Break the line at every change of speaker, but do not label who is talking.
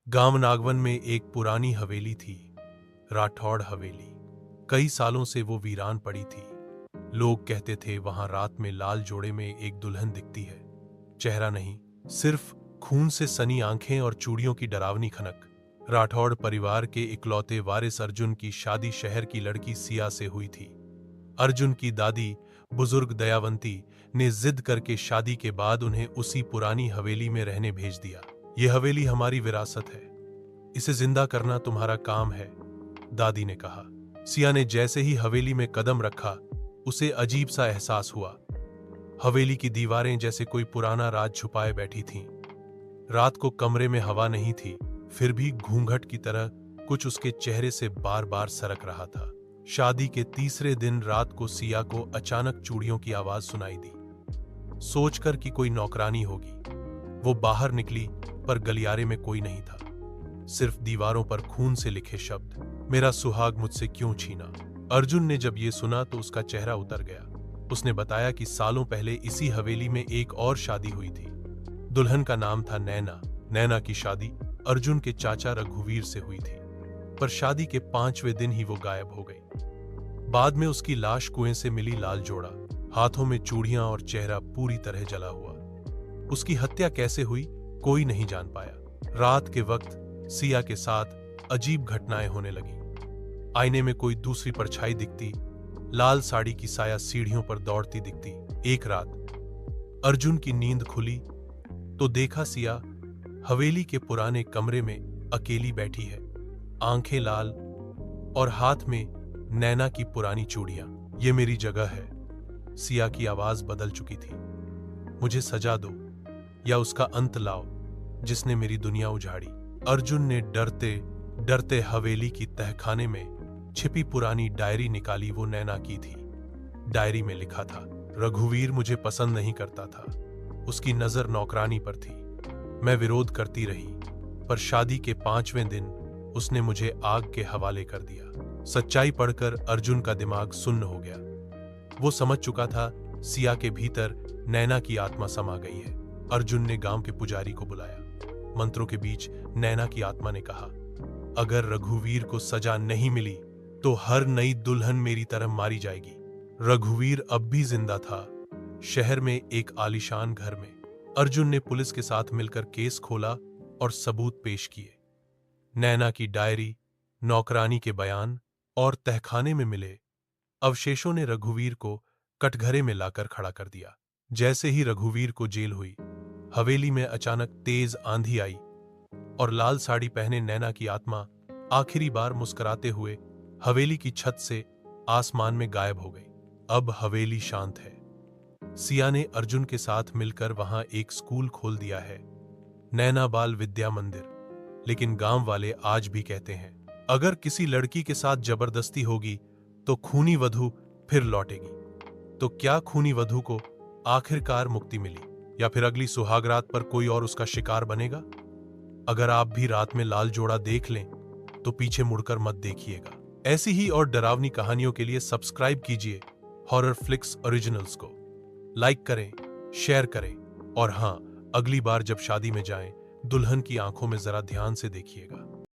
गांव नागवन में एक पुरानी हवेली थी, राठौड़ हवेली। कई सालों से वो वीरान पड़ी थी। लोग कहते थे वहां रात में लाल जोड़े में एक दुल्हन दिखती है। चेहरा नहीं, सिर्फ खून से सनी आंखें और चूड़ियों की डरावनी खनक। राठौड़ परिवार के इकलौते वारिस अर्जुन की शादी शहर की लड़की सिया से हुई थी। अर्जुन की दादी बुजुर्ग दयावंती ने जिद करके शादी के बाद उन्हें उसी पुरानी हवेली में रहने भेज दिया। ये हवेली हमारी विरासत है, इसे जिंदा करना तुम्हारा काम है, दादी ने कहा। सिया ने जैसे ही हवेली में कदम रखा, उसे अजीब सा एहसास हुआ। हवेली की दीवारें जैसे कोई पुराना राज छुपाए बैठी थीं। रात को कमरे में हवा नहीं थी, फिर भी घूंघट की तरह कुछ उसके चेहरे से बार बार सरक रहा था। शादी के तीसरे दिन रात को सिया को अचानक चूड़ियों की आवाज सुनाई दी। सोचकर कि कोई नौकरानी होगी, वो बाहर निकली, पर गलियारे में कोई नहीं था। सिर्फ दीवारों पर खून से लिखे शब्द, मेरा सुहाग मुझसे क्यों छीना। अर्जुन ने जब ये सुना तो उसका चेहरा उतर गया। उसने बताया कि सालों पहले इसी हवेली में एक और शादी हुई थी। दुल्हन का नाम था नैना। नैना की शादी अर्जुन के चाचा रघुवीर से हुई थी, पर शादी के 5वें दिन ही वो गायब हो गई। बाद में उसकी लाश कुएं से मिली लाल जोड़ा, हाथों में चूड़ियां और चेहरा पूरी तरह जला हुआ। उसकी हत्या कैसे हुई, कोई नहीं जान पाया। रात के वक्त सिया के साथ अजीब घटनाएं होने लगी। आईने में कोई दूसरी परछाई दिखती, लाल साड़ी की साया सीढ़ियों पर दौड़ती दिखती। एक रात अर्जुन की नींद खुली तो देखा सिया हवेली के पुराने कमरे में अकेली बैठी है, आंखें लाल और हाथ में नैना की पुरानी चूड़ियां। ये मेरी जगह है, सिया की आवाज बदल चुकी थी। मुझे सजा दो या उसका अंत लाओ जिसने मेरी दुनिया उजाड़ी। अर्जुन ने डरते डरते हवेली की तहखाने में छिपी पुरानी डायरी निकाली। वो नैना की थी। डायरी में लिखा था, रघुवीर मुझे पसंद नहीं करता था, उसकी नजर नौकरानी पर थी। मैं विरोध करती रही, पर शादी के 5वें दिन उसने मुझे आग के हवाले कर दिया। सच्चाई पढ़कर अर्जुन का दिमाग सुन्न हो गया। वो समझ चुका था सिया के भीतर नैना की आत्मा समा गई है। अर्जुन ने गांव के पुजारी को बुलाया। मंत्रों के बीच नैना की आत्मा ने कहा, अगर रघुवीर को सजा नहीं मिली तो हर नई दुल्हन मेरी तरह मारी जाएगी। रघुवीर अब भी जिंदा था, शहर में एक आलीशान घर में। अर्जुन ने पुलिस के साथ मिलकर केस खोला और सबूत पेश किए। नैना की डायरी, नौकरानी के बयान और तहखाने में मिले अवशेषों ने रघुवीर को कटघरे में लाकर खड़ा कर दिया। जैसे ही रघुवीर को जेल हुई, हवेली में अचानक तेज आंधी आई और लाल साड़ी पहने नैना की आत्मा आखिरी बार मुस्कुराते हुए हवेली की छत से आसमान में गायब हो गई। अब हवेली शांत है। सिया ने अर्जुन के साथ मिलकर वहां एक स्कूल खोल दिया है, नैना बाल विद्या मंदिर। लेकिन गांव वाले आज भी कहते हैं, अगर किसी लड़की के साथ जबरदस्ती होगी तो खूनी वधू फिर लौटेगी। तो क्या खूनी वधू को आखिरकार मुक्ति मिली, या फिर अगली सुहागरात पर कोई और उसका शिकार बनेगा? अगर आप भी रात में लाल जोड़ा देख लें तो पीछे मुड़कर मत देखिएगा। ऐसी ही और डरावनी कहानियों के लिए सब्सक्राइब कीजिए हॉरर फ्लिक्स ओरिजिनल्स को। लाइक करें, शेयर करें, और हां, अगली बार जब शादी में जाएं, दुल्हन की आंखों में जरा ध्यान से देखिएगा।